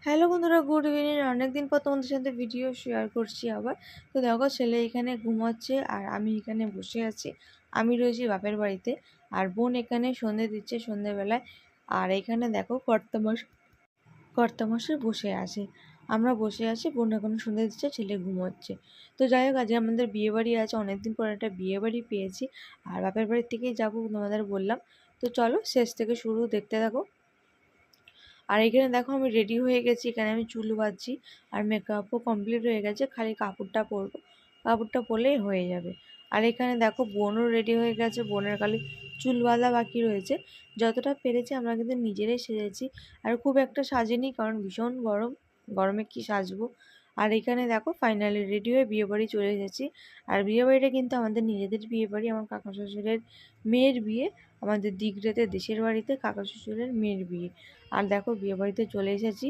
Hello বন্ধুরা, good evening. অনেকদিন পর তোমাদের সাথে ভিডিও শেয়ার করছি আবার। তো দেখো, ছেলে এখানে ঘুমাচ্ছে আর আমি এখানে বসে আছি। আমি রয়েছি বাপের বাড়িতে, আর বোন এখানে সন্ধে দিচ্ছে সন্ধেবেলায়। আর এখানে দেখো কর্তামশাই বসে আছে, আমরা বসে আছি, বোন এখনো সন্ধে দিচ্ছে, ছেলে ঘুমোচ্ছে। তো যাই হোক, আজকে আমাদের বিয়ে বাড়ি আছে, অনেকদিন পর একটা বিয়ে বাড়ি পেয়েছি। আর বাপের বাড়ির থেকেই যাবো তোমাদের বললাম। তো চলো শেষ থেকে শুরু দেখতে থাকো। আর এখানে দেখো আমি রেডি হয়ে গেছি, এখানে আমি চুল বাঁধছি আর মেকআপও কমপ্লিট হয়ে গেছে, খালি কাপড়টা পরবো, কাপড়টা পরলেই হয়ে যাবে। আর এখানে দেখো বোনও রেডি হয়ে গেছে, বোনের খালি চুল বাঁধা বাকি রয়েছে। যতটা পেরেছি আমরা কিন্তু নিজেরাই সেজেছি, আর খুব একটা সাজিনি কারণ ভীষণ গরম, গরমে কি সাজবো। আর এখানে দেখো ফাইনালি রেডি হয়ে বিয়ে বাড়ি চলে এসেছি। আর বিয়ে বাড়িটা কিন্তু আমাদের নিজেদের বিয়ে বাড়ি, আমার কাকা শ্বশুরের মেয়ের বিয়ে, আমাদের দিগড়েতে দেশের বাড়িতে কাকা শ্বশুরের মেয়ের বিয়ে। আর দেখো বিয়ে বাড়িতে চলে এসেছি।